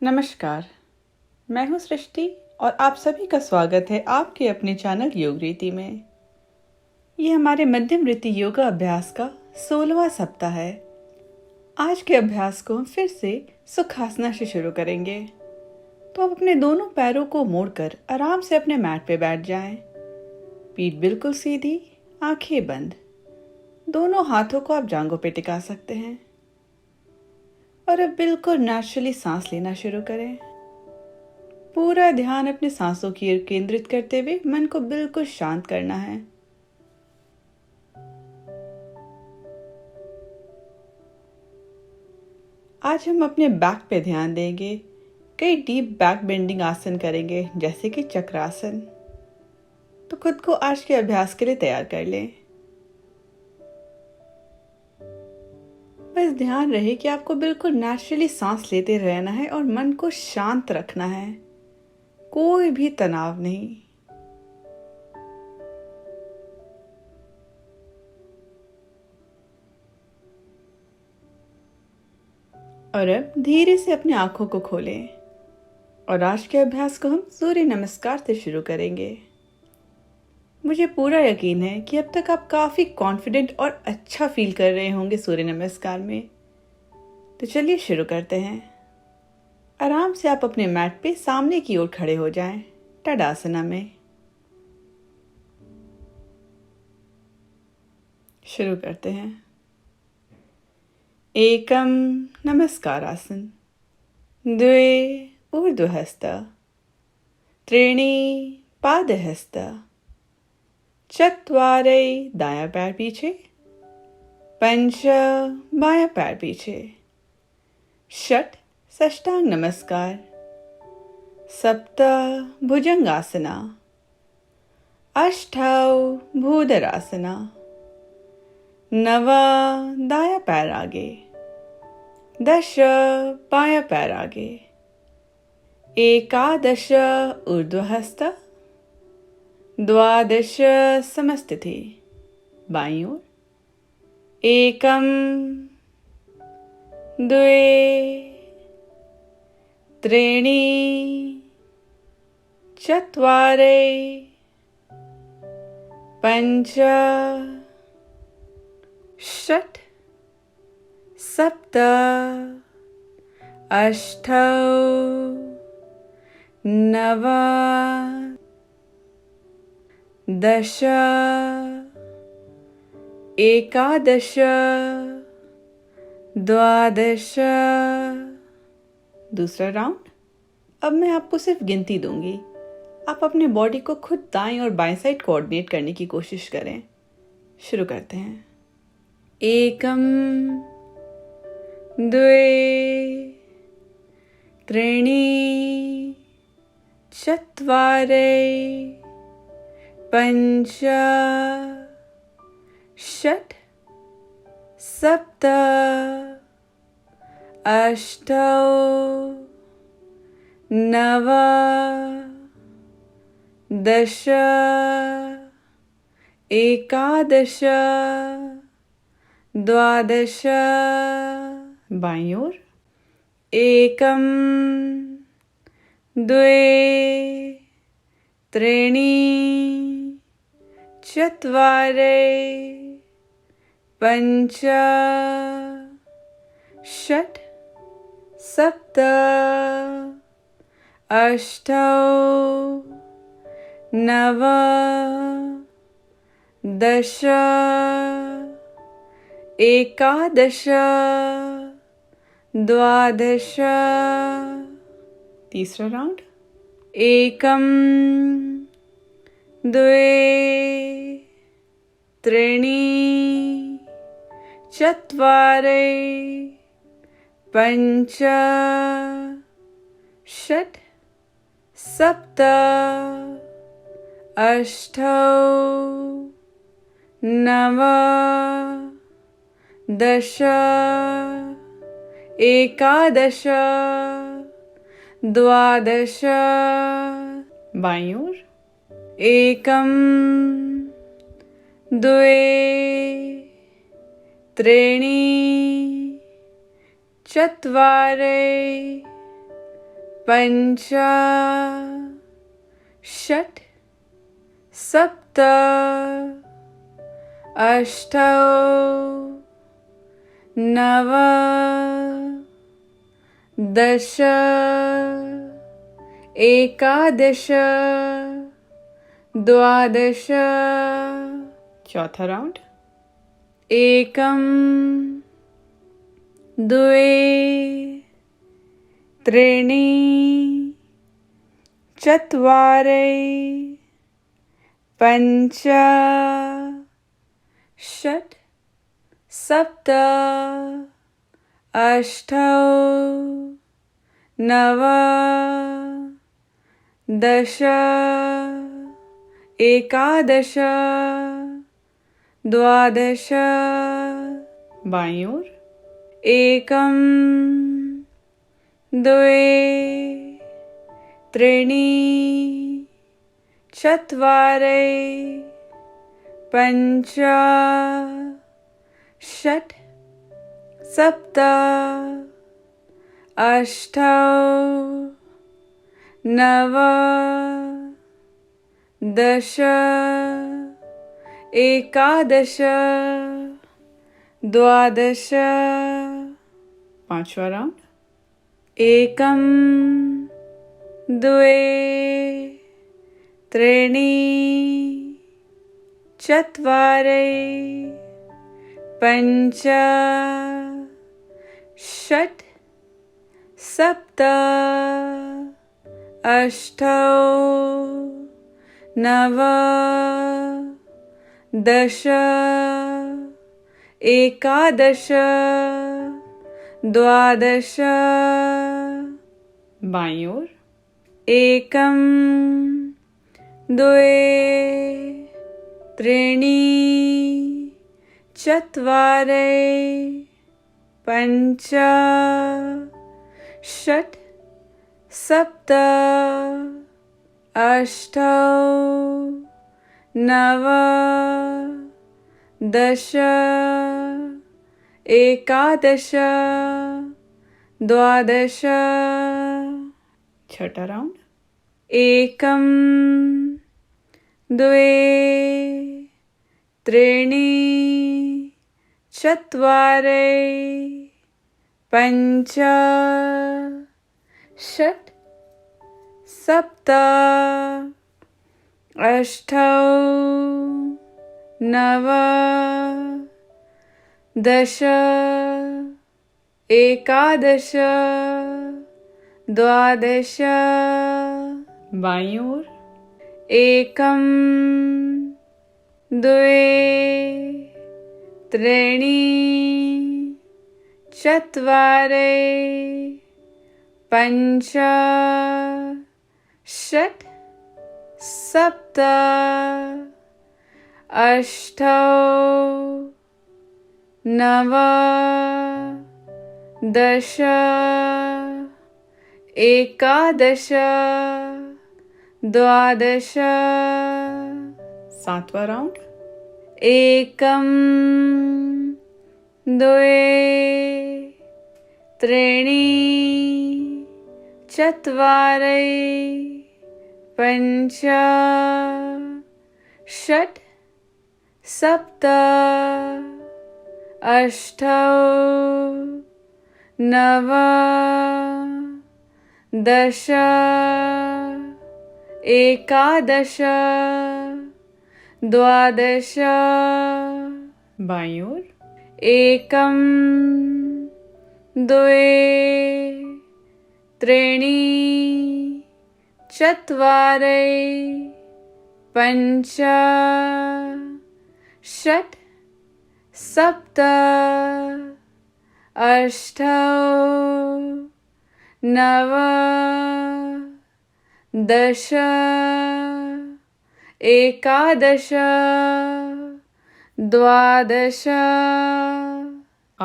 नमस्कार, मैं हूँ सृष्टि और आप सभी का स्वागत है आपके अपने चैनल योग रीति में। ये हमारे मध्यम रीति योगा अभ्यास का 16वां सप्ताह है। आज के अभ्यास को हम फिर से सुखासना से शुरू करेंगे। तो आप अपने दोनों पैरों को मोड़कर आराम से अपने मैट पे बैठ जाएं। पीठ बिल्कुल सीधी, आंखें बंद। दोनों हाथों को आप जांघों पे टिका सकते हैं और अब बिल्कुल नेचुरली सांस लेना शुरू करें। पूरा ध्यान अपने सांसों की ओर केंद्रित करते हुए मन को बिल्कुल शांत करना है। आज हम अपने बैक पे ध्यान देंगे। कई डीप बैक बेंडिंग आसन करेंगे, जैसे कि चक्रासन। तो खुद को आज के अभ्यास के लिए तैयार कर लें। बस ध्यान रहे कि आपको बिल्कुल नेचुरली सांस लेते रहना है और मन को शांत रखना है। कोई भी तनाव नहीं। और अब धीरे से अपनी आंखों को खोलें और आज के अभ्यास को हम सूर्य नमस्कार से शुरू करेंगे। मुझे पूरा यकीन है कि अब तक आप काफी कॉन्फिडेंट और अच्छा फील कर रहे होंगे सूर्य नमस्कार में। तो चलिए शुरू करते हैं। आराम से आप अपने मैट पे सामने की ओर खड़े हो जाएं, तड़ासना में। शुरू करते हैं। एकम नमस्कारासन, द्वे ऊर्ध्वहस्त, त्रीणि पादहस्त, चत्वारै दायां पैर पीछे, पंच बायां पैर पीछे, षट साष्टांग नमस्कार, सप्त भुजंगासना, अष्टौ भूधरासना, नव दायां पैर आगे, 10 बायां पैर आगे, 11 ऊर्ध्वहस्त, 12 समस्थिति बाईं ओर, एकम, द्वे, त्रीणि, चत्वारै, पंच, षट्, सप्त, अष्टौ, नव, 10, 11, 12। दूसरा राउंड। अब मैं आपको सिर्फ गिनती दूंगी। आप अपने बॉडी को खुद दाएं और बाएं साइड कोऑर्डिनेट करने की कोशिश करें। शुरू करते हैं। एकम, द्वे, त्रीणि, चत्वारै, पंच, षट्, सप्त, अष्टौ, नव, 10, 11, 12। बाईं ओर। एकम, द्वे, त्रीणि, चत्वारै, पंच, षट्, सप्त, अष्टौ, नव, 10, 11, 12। तीसरा राउंड। एकम, द्वे, त्रीणि, चत्वारै, पंच, षट्, सप्त, अष्टौ, नव, 10, 11, 12। बाईं ओर। एकम, द्वे, त्रीणि, चत्वारै, पञ्च षट् सप्त अष्टौ नव दश एकादश द्वादश। चौथा राउंड। एकं द्वे त्रीणि चत्वारि पञ्च षट् सप्त अष्टौ नव दश एकादश द्वादश। बाईं ओर। एकं द्वे त्रीणि चत्वारि पञ्च षट् सप्त अष्टौ नव दश एकादश द्वादश। पांचवा राउंड। एकं द्वे त्रीणि चत्वारि पञ्च षट् सप्त अष्टौ नव दश एकादश द्वादश। बाईं ओर। एकं द्वे त्रीणि चत्वारि पञ्च षट् सप्त अष्टौ नव दश एकादश द्वादश। छठा राउंड। एकं द्वे त्रीणि चत्वारि पञ्च षट् सप्त अष्टौ नव दश एकादश द्वादश। बाईं ओर। एकं द्वे त्रीणि चत्वारि पञ्च षट् सप्त अष्टौ नव दश एकादश द्वादश। सातवां राउंड। एकं द्वे त्रीणि चत्वारि पञ्च षट् सप्त अष्टौ नव दश एकादश द्वादश। बाईं ओर। एकं द्वे त्रीणि चत्वारि पञ्च षट् सप्त अष्टौ नव दश एकादश द्वादश।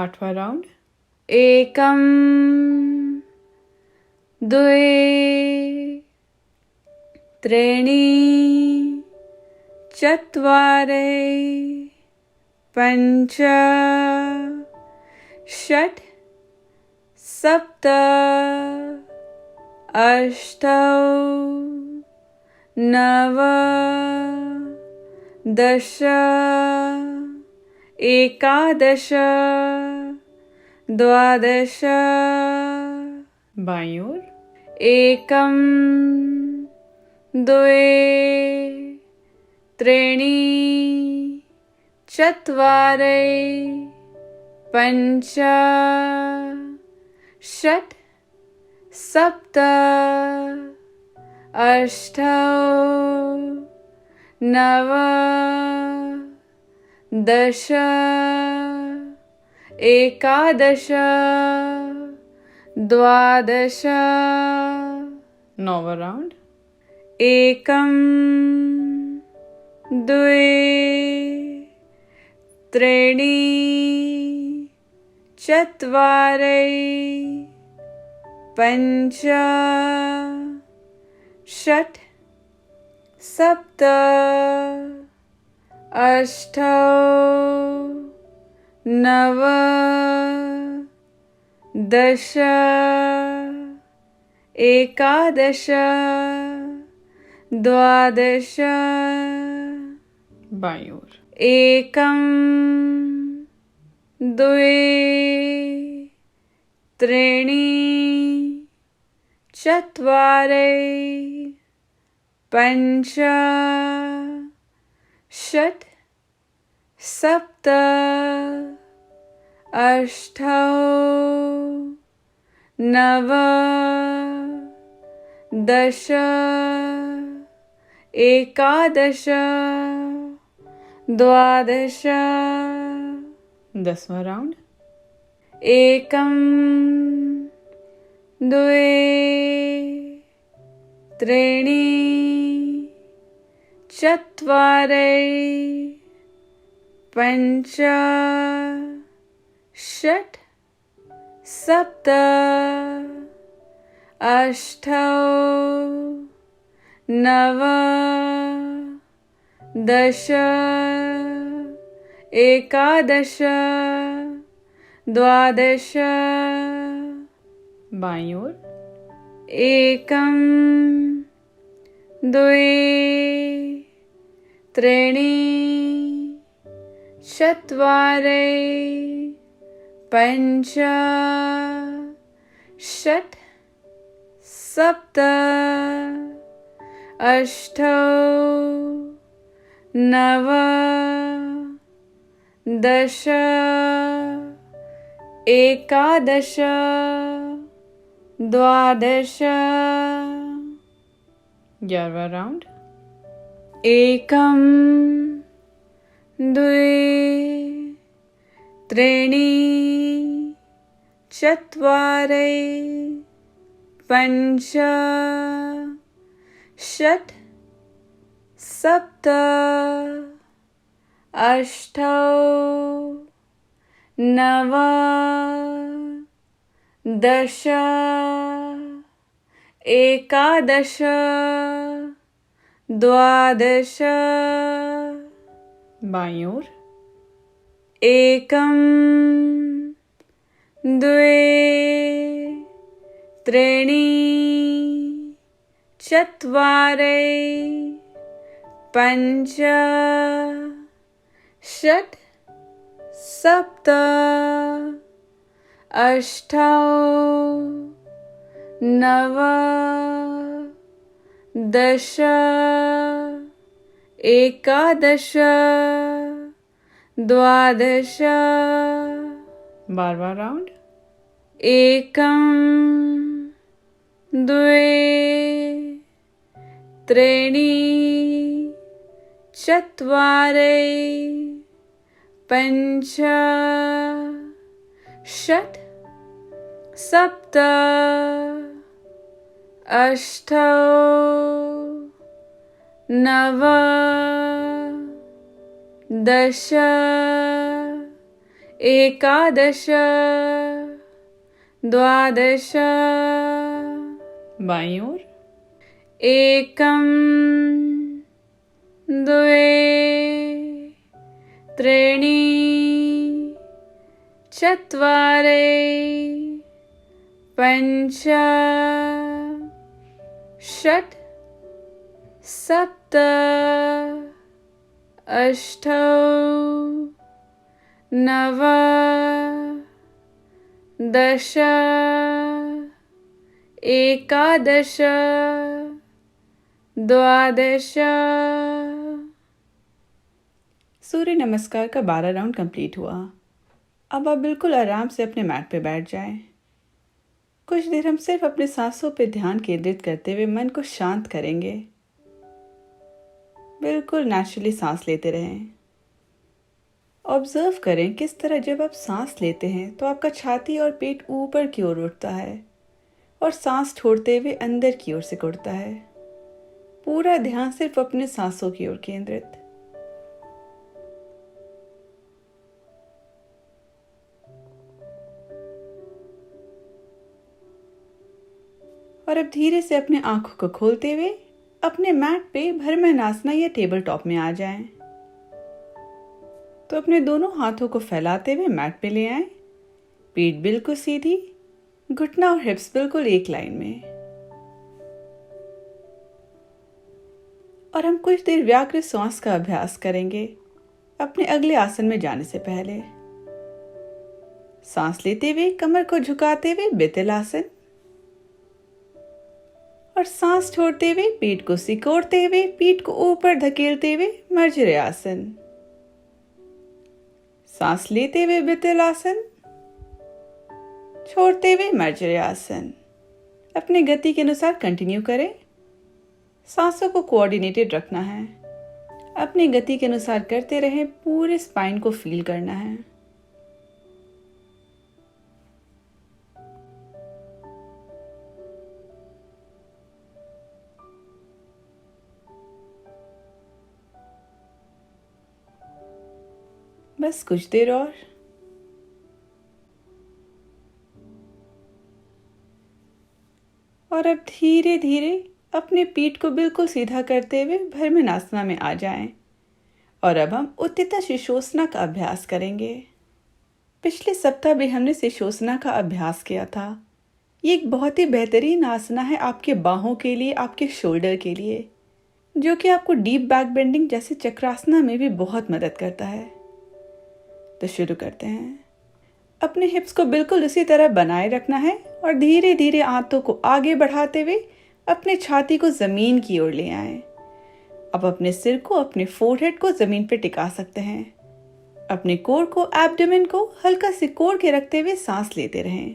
आठवां राउंड। एकं द्वे त्रीणि चत्वारि पञ्च षट् सप्त अष्टौ नव दश एकादश द्वादश बाईं ओर एकं द्वे त्रीणि चत्वारि पञ्च षट् सप्त अष्टौ नव दश एकादश द्वादश नौवां राउंड एकं द्वे त्रीणि चत्वारि पञ्च षट् सप्त अष्टौ नव दश एकादश द्वादश बाईं ओर एकं द्वे त्रीणि चत्वारि पञ्च षट् सप्त अष्टौ नव दश एकादश द्वादश 10वां राउंड एकं द्वे त्रीणि चत्वारि पञ्च षट् सप्त अष्टौ नव दश एकादश द्वादश बाईं ओर एकं द्वे त्रीणि चत्वारि पञ्च षट् सप्त अष्टौ नव दश एकादश द्वादश 11वां राउंड एकं द्वे त्रीणि चत्वारि पञ्च षट् सप्त अष्टौ नव दश एकादश द्वादश बाईं ओर एकं द्वे त्रीणि चत्वारि पञ्च षट् सप्त अष्टौ नव दश एकादश द्वादश 12वां राउंड एकं द्वे त्रीणि चत्वारि पञ्च षट् सप्त अष्टौ नव दश एकादश द्वादश बाईं ओर एकं द्वे त्रीणि चत्वारि पञ्च षट् सप्त अष्टौ नव दश एकादश द्वादश। सूर्य नमस्कार का 12 राउंड कंप्लीट हुआ। अब आप बिल्कुल आराम से अपने मैट पे बैठ जाएं। कुछ देर हम सिर्फ अपने सांसों पे ध्यान केंद्रित करते हुए मन को शांत करेंगे। बिल्कुल नेचुरली सांस लेते रहें। ऑब्जर्व करें किस तरह जब आप सांस लेते हैं तो आपका छाती और पेट ऊपर की ओर उठता है और सांस छोड़ते हुए अंदर की ओर से उड़ता है। पूरा ध्यान सिर्फ अपने सांसों की ओर केंद्रित। और अब धीरे से अपने आंखों को खोलते हुए अपने मैट पे भ्रमरासन या टेबल टॉप में आ जाएं। तो अपने दोनों हाथों को फैलाते हुए मैट पे ले आएं। पीठ बिल्कुल सीधी, घुटना और हिप्स बिल्कुल एक लाइन में। और हम कुछ देर व्याकृत श्वास का अभ्यास करेंगे अपने अगले आसन में जाने से पहले। सांस लेते हुए कमर को झुकाते हुए बितिल आसन और सांस छोड़ते हुए पीठ को सिकोड़ते हुए पीठ को ऊपर धकेलते हुए मर्जरी आसन। सांस लेते हुए बितिल आसन, छोड़ते हुए मर्जरी आसन। अपनी गति के अनुसार कंटिन्यू करें। सांसों को कोऑर्डिनेटेड रखना है। अपनी गति के अनुसार करते रहें। पूरे स्पाइन को फील करना है। बस कुछ देर और अब धीरे धीरे अपने पीठ को बिल्कुल सीधा करते हुए भ्रमरासन में आ जाएं। और अब हम उत्थिता शीर्षोत्थान का अभ्यास करेंगे। पिछले सप्ताह भी हमने शीर्षोत्थान का अभ्यास किया था। ये एक बहुत ही बेहतरीन आसना है आपके बाहों के लिए, आपके शोल्डर के लिए, जो कि आपको डीप बैक बेंडिंग जैसे चक्रासना में भी बहुत मदद करता है। तो शुरू करते हैं। अपने हिप्स को बिल्कुल उसी तरह बनाए रखना है और धीरे धीरे हाथों को आगे बढ़ाते हुए अपने छाती को जमीन की ओर ले आएं। अब अपने सिर को, अपने फोरहेड को जमीन पर टिका सकते हैं। अपने कोर को, एब्डोमेन को हल्का सिकोड़ के रखते हुए सांस लेते रहें।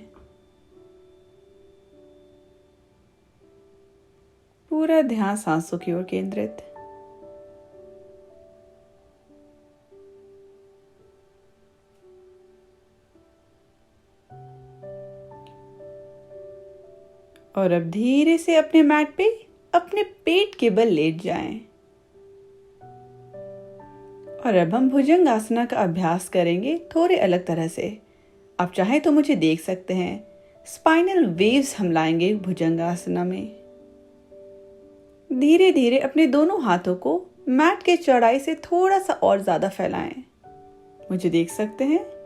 पूरा ध्यान सांसों की ओर केंद्रित। और अब धीरे से अपने मैट पे अपने पेट के बल लेट जाएं। और अब हम भुजंग आसना का अभ्यास करेंगे थोड़े अलग तरह से। आप चाहें तो मुझे देख सकते हैं। स्पाइनल वेव्स हम लाएंगे भुजंग आसना में। धीरे धीरे अपने दोनों हाथों को मैट के चौड़ाई से थोड़ा सा और ज्यादा फैलाएं। मुझे देख सकते हैं।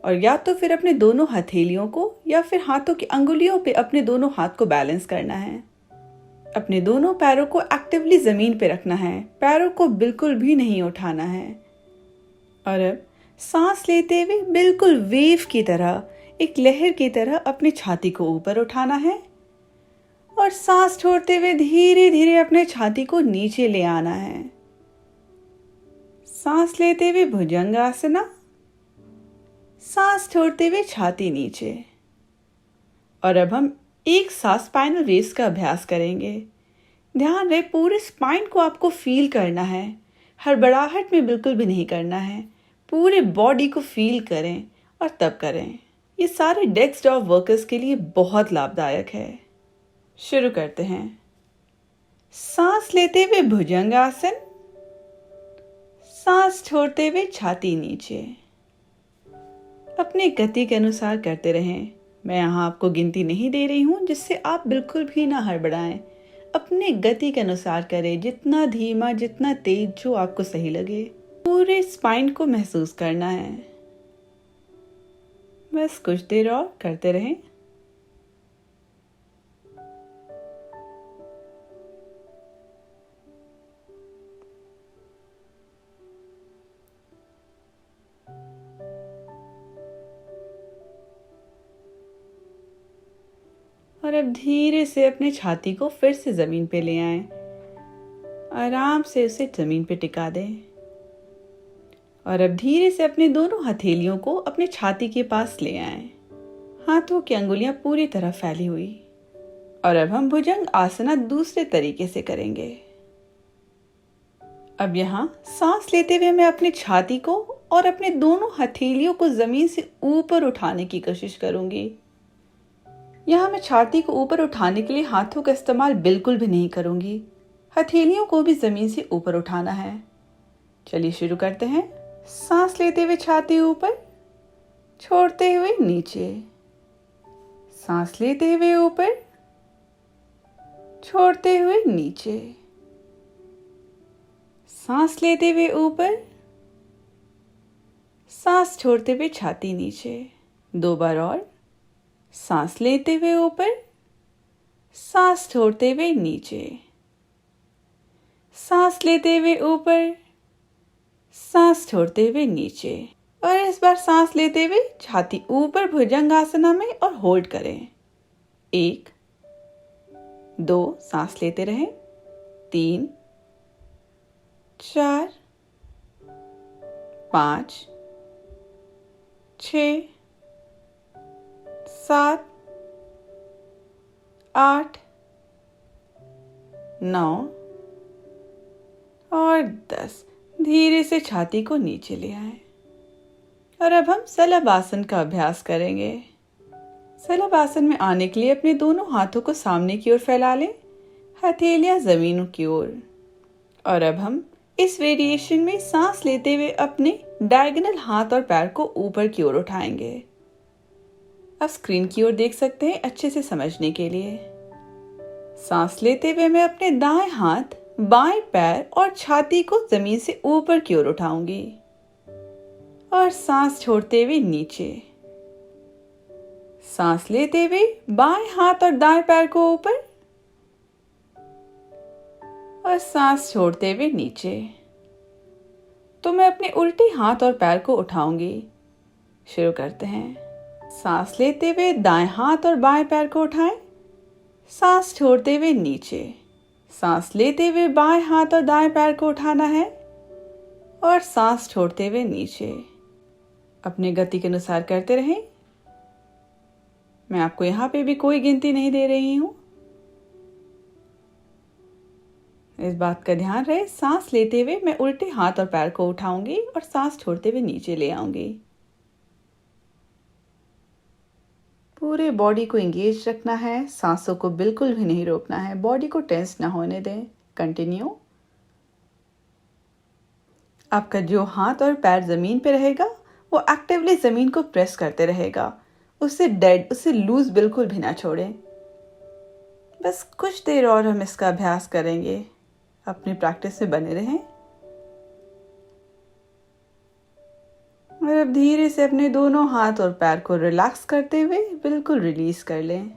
और या तो फिर अपने दोनों हथेलियों को या फिर हाथों की अंगुलियों पे अपने दोनों हाथ को बैलेंस करना है। अपने दोनों पैरों को एक्टिवली जमीन पे रखना है। पैरों को बिल्कुल भी नहीं उठाना है। और अब सांस लेते हुए बिल्कुल वेव की तरह, एक लहर की तरह अपनी छाती को ऊपर उठाना है और सांस छोड़ते हुए धीरे धीरे अपने छाती को नीचे ले आना है। सांस लेते हुए भुजंगासना, सांस छोड़ते हुए छाती नीचे। और अब हम एक साथ स्पाइनल वेव्स का अभ्यास करेंगे। ध्यान रहे पूरे स्पाइन को आपको फील करना है। हड़बड़ाहट में बिल्कुल भी नहीं करना है। पूरे बॉडी को फील करें और तब करें। ये सारे डेस्क जॉब वर्कर्स के लिए बहुत लाभदायक है। शुरू करते हैं। सांस लेते हुए भुजंगासन, सांस छोड़ते हुए छाती नीचे। अपनी गति के अनुसार करते रहें। मैं यहाँ आपको गिनती नहीं दे रही हूँ जिससे आप बिल्कुल भी ना हड़बड़ाएं। अपने गति के अनुसार करें, जितना धीमा, जितना तेज, जो आपको सही लगे। पूरे स्पाइन को महसूस करना है। बस कुछ देर और करते रहें। और अब धीरे से अपने छाती को फिर से जमीन पे ले आएं। आराम से उसे जमीन पे टिका दें और अब धीरे से अपने दोनों हथेलियों को अपने छाती के पास ले आएं। हाथों की अंगुलियां पूरी तरह फैली हुई। और अब हम भुजंग आसना दूसरे तरीके से करेंगे। अब यहाँ सांस लेते हुए मैं अपनी छाती को और अपने दोनों हथेलियों को जमीन से ऊपर उठाने की कोशिश करूंगी। यहाँ मैं छाती को ऊपर उठाने के लिए हाथों का इस्तेमाल बिल्कुल भी नहीं करूंगी। हथेलियों को भी जमीन से ऊपर उठाना है। चलिए शुरू करते हैं। सांस लेते हुए छाती ऊपर, छोड़ते हुए नीचे। सांस लेते हुए ऊपर, छोड़ते हुए नीचे। सांस लेते हुए ऊपर, सांस छोड़ते हुए छाती नीचे। 2 बार और। सांस लेते हुए ऊपर, सांस छोड़ते हुए नीचे। सांस लेते हुए ऊपर, सांस छोड़ते हुए नीचे। और इस बार सांस लेते हुए छाती ऊपर भुजंगासना में और होल्ड करें। 1 2 सांस लेते रहें। 3 4 5 6 7 8 9 और 10। धीरे से छाती को नीचे ले आएं। और अब हम सलभ आसन का अभ्यास करेंगे। सलभ आसन में आने के लिए अपने दोनों हाथों को सामने की ओर फैला लें, हथेलियां जमीन की ओर। और अब हम इस वेरिएशन में सांस लेते हुए अपने डायगोनल हाथ और पैर को ऊपर की ओर उठाएंगे। अब स्क्रीन की ओर देख सकते हैं अच्छे से समझने के लिए। सांस लेते हुए मैं अपने दाएं हाथ, बाएं पैर और छाती को जमीन से ऊपर की ओर उठाऊंगी और सांस छोड़ते हुए नीचे। सांस लेते हुए बाएं हाथ और दाएं पैर को ऊपर और सांस छोड़ते हुए नीचे। तो मैं अपने उल्टे हाथ और पैर को उठाऊंगी। शुरू करते हैं। सांस लेते हुए दाएं हाथ और बाएं पैर को उठाएं, सांस छोड़ते हुए नीचे। सांस लेते हुए बाएं हाथ और दाएं पैर को उठाना है और सांस छोड़ते हुए नीचे। अपनी गति के अनुसार करते रहें। मैं आपको यहाँ पे भी कोई गिनती नहीं दे रही हूँ। इस बात का ध्यान रहे, सांस लेते हुए मैं उल्टे हाथ और पैर को उठाऊंगी और सांस छोड़ते हुए नीचे ले आऊंगी। पूरे बॉडी को एंगेज रखना है, सांसों को बिल्कुल भी नहीं रोकना है, बॉडी को टेंस ना होने दें। कंटिन्यू। आपका जो हाथ और पैर जमीन पे रहेगा वो एक्टिवली जमीन को प्रेस करते रहेगा, उसे लूज बिल्कुल भी ना छोड़ें। बस कुछ देर और हम इसका अभ्यास करेंगे। अपनी प्रैक्टिस में बने रहें। और अब धीरे से अपने दोनों हाथ और पैर को रिलैक्स करते हुए बिल्कुल रिलीज कर लें।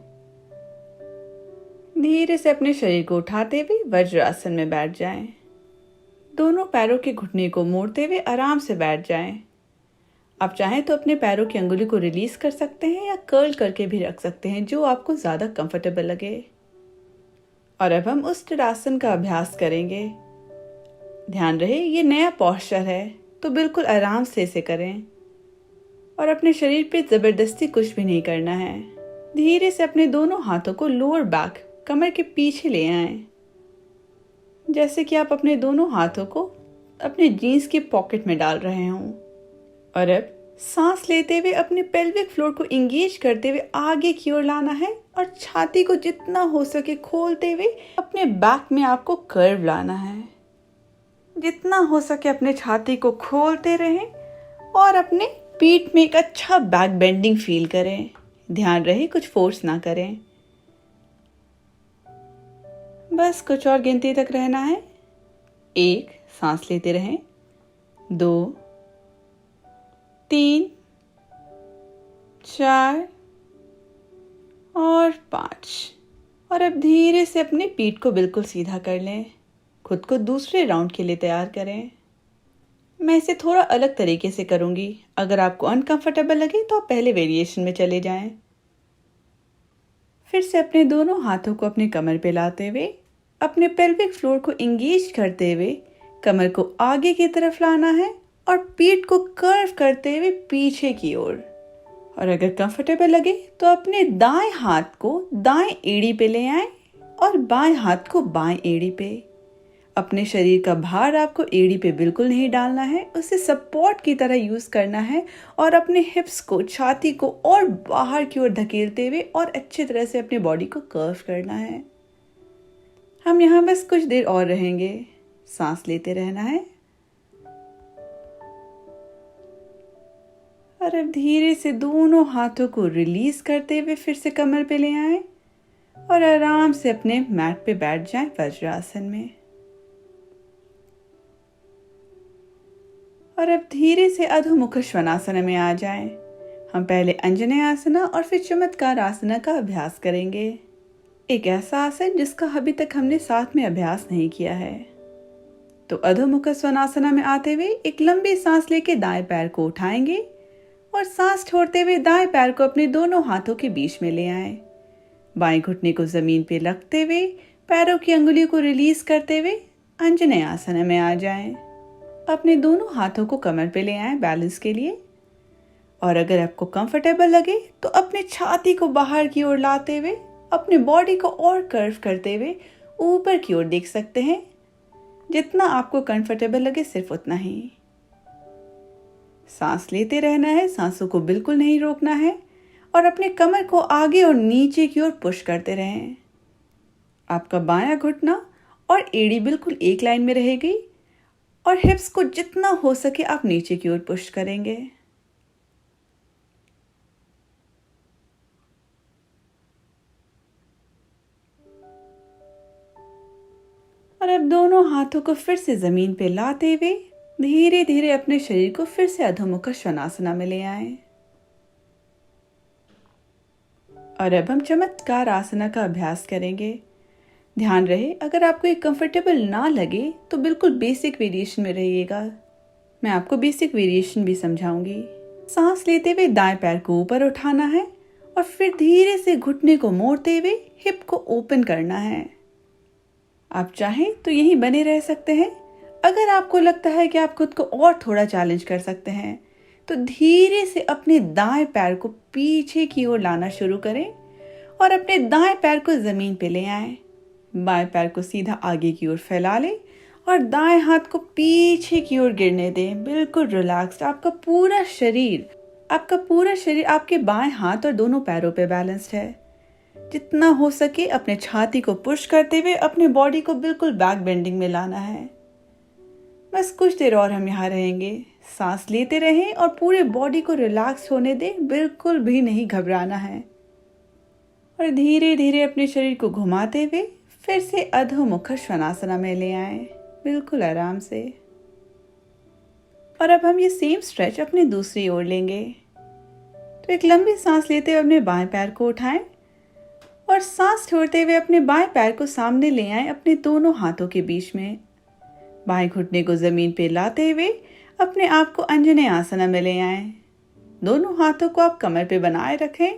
धीरे से अपने शरीर को उठाते हुए वज्रासन में बैठ जाएं। दोनों पैरों के घुटने को मोड़ते हुए आराम से बैठ जाएं। आप चाहें तो अपने पैरों की अंगुली को रिलीज कर सकते हैं या कर्ल करके भी रख सकते हैं, जो आपको ज्यादा कंफर्टेबल लगे। और अब हम उष्ट्रासन का अभ्यास करेंगे। ध्यान रहे ये नया पोस्चर है, तो बिल्कुल आराम से इसे करें और अपने शरीर पे जबरदस्ती कुछ भी नहीं करना है। धीरे से अपने दोनों हाथों को लोअर बैक, कमर के पीछे ले आएं, जैसे कि आप अपने दोनों हाथों को अपने जीन्स के पॉकेट में डाल रहे हों। और अब सांस लेते हुए अपने पेल्विक फ्लोर को एंगेज करते हुए आगे की ओर लाना है और छाती को जितना हो सके खोलते हुए अपने बैक में आपको कर्व लाना है। जितना हो सके अपने छाती को खोलते रहें और अपने पीठ में एक अच्छा बैक बेंडिंग फील करें। ध्यान रहे कुछ फोर्स ना करें। बस कुछ और गिनती तक रहना है। 1 सांस लेते रहें, 2 3 4 और 5। और अब धीरे से अपने पीठ को बिल्कुल सीधा कर लें। खुद को दूसरे राउंड के लिए तैयार करें। मैं इसे थोड़ा अलग तरीके से करूंगी। अगर आपको अनकंफर्टेबल लगे तो आप पहले वेरिएशन में चले जाएं। फिर से अपने दोनों हाथों को अपने कमर पे लाते हुए अपने पेल्विक फ्लोर को इंगेज करते हुए कमर को आगे की तरफ लाना है और पीठ को कर्व करते हुए पीछे की ओर। और अगर कंफर्टेबल लगे तो अपने दाएं हाथ को दाएं एड़ी पे ले आएं और बाएं हाथ को बाएं एड़ी पे। अपने शरीर का भार आपको एड़ी पे बिल्कुल नहीं डालना है, उसे सपोर्ट की तरह यूज करना है और अपने हिप्स को, छाती को और बाहर की ओर धकेलते हुए और अच्छी तरह से अपनी बॉडी को कर्व करना है। हम यहाँ बस कुछ देर और रहेंगे, सांस लेते रहना है। और अब धीरे से दोनों हाथों को रिलीज करते हुए फिर से कमर पे ले आएं और आराम से अपने मैट पे बैठ जाएं वज्रासन में। और अब धीरे से अधोमुख श्वानासन में आ जाएं। हम पहले अंजनेय आसना और फिर चमत्कार आसना का अभ्यास करेंगे। एक ऐसा आसन जिसका अभी तक हमने साथ में अभ्यास नहीं किया है। तो अधोमुख श्वानासना में आते हुए एक लंबी सांस लेके दाएं पैर को उठाएंगे और सांस छोड़ते हुए दाएं पैर को अपने दोनों हाथों के बीच में ले आएं। बाएं घुटने को जमीन पे रखते हुए पैरों की अंगुलियों को रिलीज करते हुए अंजनेय आसन में आ जाएं। अपने दोनों हाथों को कमर पे ले आएं बैलेंस के लिए। और अगर आपको कंफर्टेबल लगे तो अपने छाती को बाहर की ओर लाते हुए अपने बॉडी को और कर्व करते हुए ऊपर की ओर देख सकते हैं। जितना आपको कंफर्टेबल लगे सिर्फ उतना ही। सांस लेते रहना है, सांसों को बिल्कुल नहीं रोकना है और अपने कमर को आगे और नीचे की ओर पुश करते रहें। आपका बायां घुटना और एड़ी बिल्कुल एक लाइन में रहेगी और हिप्स को जितना हो सके आप नीचे की ओर पुश करेंगे। और अब दोनों हाथों को फिर से जमीन पे लाते हुए धीरे धीरे अपने शरीर को फिर से अधोमुख श्वानासना में ले आएं। और अब हम चमत्कार आसना का अभ्यास करेंगे। ध्यान रहे, अगर आपको ये कंफर्टेबल ना लगे तो बिल्कुल बेसिक वेरिएशन में रहिएगा। मैं आपको बेसिक वेरिएशन भी समझाऊंगी। सांस लेते हुए दाएं पैर को ऊपर उठाना है और फिर धीरे से घुटने को मोड़ते हुए हिप को ओपन करना है। आप चाहें तो यहीं बने रह सकते हैं। अगर आपको लगता है कि आप खुद को और थोड़ा चैलेंज कर सकते हैं तो धीरे से अपने दाएं पैर को पीछे की ओर लाना शुरू करें और अपने दाएं पैर को जमीन पे ले आएं। बाएं पैर को सीधा आगे की ओर फैला लें और दाएं हाथ को पीछे की ओर गिरने दें। बिल्कुल रिलैक्स्ड। आपका पूरा शरीर आपके बाएं हाथ और दोनों पैरों पे बैलेंस्ड है। जितना हो सके अपने छाती को पुश करते हुए अपने बॉडी को बिल्कुल बैक बेंडिंग में लाना है। बस कुछ देर और हम यहाँ रहेंगे। सांस लेते रहें और पूरे बॉडी को रिलैक्स होने दें। बिल्कुल भी नहीं घबराना है। और धीरे धीरे अपने शरीर को घुमाते हुए फिर से अधोमुख श्वानासना में ले आएं, बिल्कुल आराम से। और अब हम ये सेम स्ट्रेच अपने दूसरी ओर लेंगे। तो एक लंबी सांस लेते हुए अपने बाएं पैर को उठाएं और सांस छोड़ते हुए अपने बाएं पैर को सामने ले आएं अपने दोनों हाथों के बीच में। बाएं घुटने को जमीन पे लाते हुए अपने आप को अंजनेय आसना में ले आएं। दोनों हाथों को आप कमर पे बनाए रखें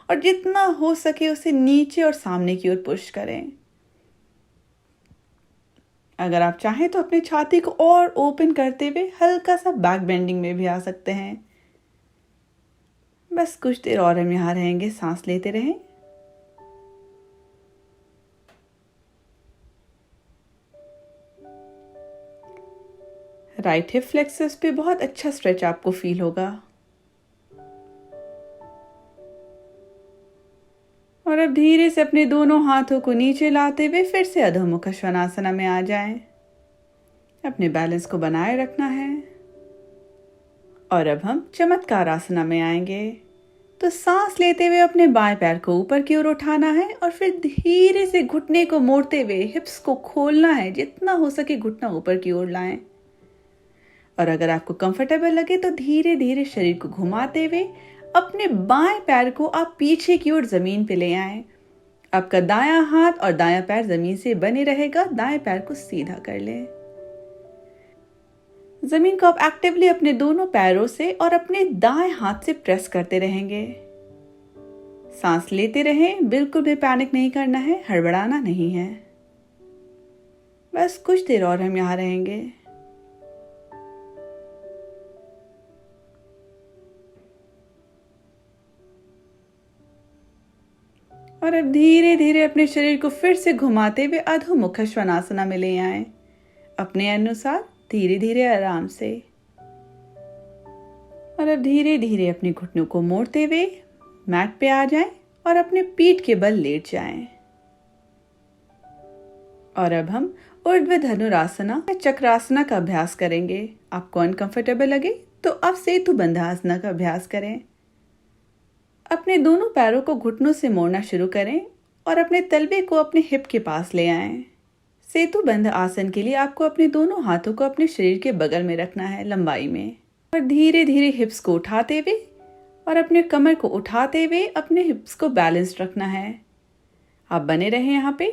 और जितना हो सके उसे नीचे और सामने की ओर पुश करें। अगर आप चाहें तो अपनी छाती को और ओपन करते हुए हल्का सा बैक बेंडिंग में भी आ सकते हैं। बस कुछ देर और हम यहाँ रहेंगे। सांस लेते रहें। राइट हिप फ्लेक्सर्स पे बहुत अच्छा स्ट्रेच आपको फील होगा। और अब धीरे से अपने दोनों हाथों को नीचे लाते हुए फिर से अधोमुख श्वानासना में आ जाएं। अपने बैलेंस को बनाए रखना है। और अब हम चमत्कार आसना में आएंगे। तो सांस लेते हुए अपने बाएं पैर को ऊपर की ओर उठाना है और फिर धीरे से घुटने को मोड़ते हुए हिप्स को खोलना है। जितना हो सके घुटना ऊपर की ओर लाएं। और अगर आपको कंफर्टेबल लगे तो धीरे धीरे शरीर को घुमाते हुए अपने बाएं पैर को आप पीछे की ओर जमीन पे ले आएं। आपका दायां हाथ और दायां पैर जमीन से बने रहेगा। दाएं पैर को सीधा कर लें। जमीन को आप एक्टिवली अपने दोनों पैरों से और अपने दाएं हाथ से प्रेस करते रहेंगे। सांस लेते रहें, बिल्कुल भी पैनिक नहीं करना है, हड़बड़ाना नहीं है। बस कुछ देर और हम यहाँ रहेंगे। और अब धीरे धीरे अपने शरीर को फिर से घुमाते हुए अधोमुख श्वानासना में ले आए। अपने अनुसार धीरे धीरे आराम से। और अब धीरे धीरे अपने घुटनों को मोड़ते हुए मैट पे आ जाएं और अपने पीठ के बल लेट जाएं। और अब हम ऊर्ध्व धनुरासना या चक्रासना का अभ्यास करेंगे। आपको अनकंफर्टेबल लगे तो आप सेतु बंधासना का अभ्यास करें। अपने दोनों पैरों को घुटनों से मोड़ना शुरू करें और अपने तलवे को अपने हिप के पास ले आएं। सेतु बंध आसन के लिए आपको अपने दोनों हाथों को अपने शरीर के बगल में रखना है, लंबाई में। और धीरे धीरे हिप्स को उठाते हुए और अपने कमर को उठाते हुए अपने हिप्स को बैलेंस रखना है। आप बने रहें यहाँ पे।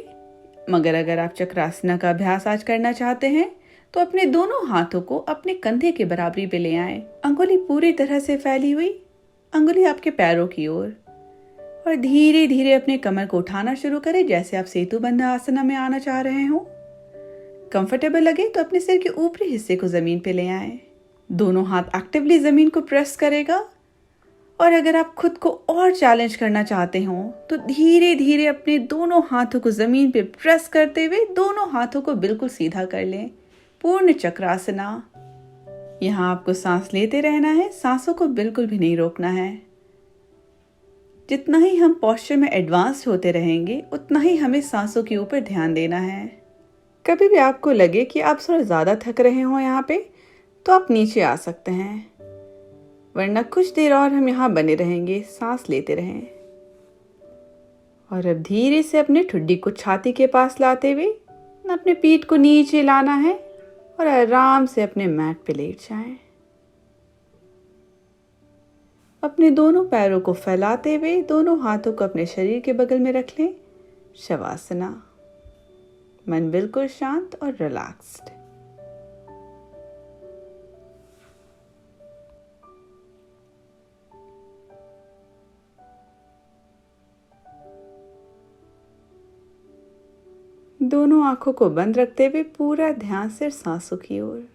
मगर अगर आप चक्रासना का अभ्यास आज करना चाहते हैं तो अपने दोनों हाथों को अपने कंधे के बराबरी पे ले आएं। अंगुली पूरी तरह से फैली हुई, अंगुली आपके पैरों की ओर। और धीरे धीरे अपने कमर को उठाना शुरू करें जैसे आप सेतु बंध आसना में आना चाह रहे हो। कंफर्टेबल लगे तो अपने सिर के ऊपरी हिस्से को जमीन पे ले आएं। दोनों हाथ एक्टिवली जमीन को प्रेस करेगा। और अगर आप खुद को और चैलेंज करना चाहते हो तो धीरे धीरे अपने दोनों हाथों को जमीन पे प्रेस करते हुए दोनों हाथों को बिल्कुल सीधा कर लें। पूर्ण चक्रासना। यहाँ आपको सांस लेते रहना है, सांसों को बिल्कुल भी नहीं रोकना है। जितना ही हम पोस्चर में एडवांस होते रहेंगे उतना ही हमें सांसों के ऊपर ध्यान देना है। कभी भी आपको लगे कि आप थोड़ा ज़्यादा थक रहे हो यहाँ पे तो आप नीचे आ सकते हैं, वरना कुछ देर और हम यहाँ बने रहेंगे, सांस लेते रहें। और अब धीरे से अपने ठुड्डी को छाती के पास लाते हुए अपने पीठ को नीचे लाना है और आराम से अपने मैट पे लेट जाएं। अपने दोनों पैरों को फैलाते हुए दोनों हाथों को अपने शरीर के बगल में रख लें। शवासना। मन बिल्कुल शांत और रिलैक्स्ड। दोनों आंखों को बंद रखते हुए पूरा ध्यान सिर्फ सांसों की ओर।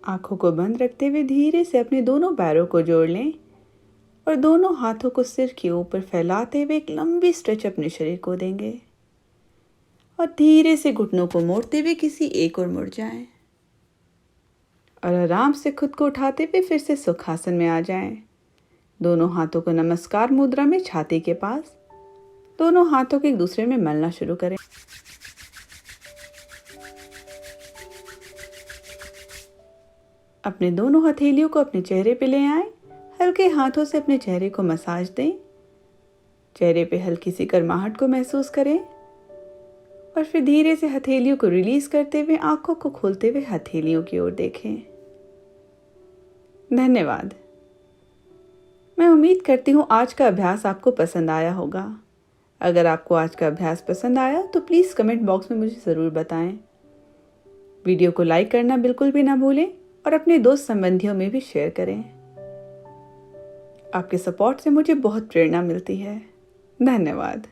आंखों को बंद रखते हुए धीरे से अपने दोनों पैरों को जोड़ लें और दोनों हाथों को सिर के ऊपर फैलाते हुए एक लंबी स्ट्रेच अपने शरीर को देंगे। और धीरे से घुटनों को मोड़ते हुए किसी एक ओर मुड़ जाएं। और आराम से खुद को उठाते हुए फिर से सुखासन में आ जाएं। दोनों हाथों को नमस्कार मुद्रा में छाती के पास, दोनों हाथों को एक दूसरे में मलना शुरू करें। अपने दोनों हथेलियों को अपने चेहरे पे ले आएं। हल्के हाथों से अपने चेहरे को मसाज दें। चेहरे पे हल्की सी गर्माहट को महसूस करें और फिर धीरे से हथेलियों को रिलीज करते हुए आंखों को खोलते हुए हथेलियों की ओर देखें। धन्यवाद। मैं उम्मीद करती हूँ आज का अभ्यास आपको पसंद आया होगा। अगर आपको आज का अभ्यास पसंद आया तो प्लीज़ कमेंट बॉक्स में मुझे ज़रूर बताएं। वीडियो को लाइक करना बिल्कुल भी ना भूलें और अपने दोस्त संबंधियों में भी शेयर करें। आपके सपोर्ट से मुझे बहुत प्रेरणा मिलती है। धन्यवाद।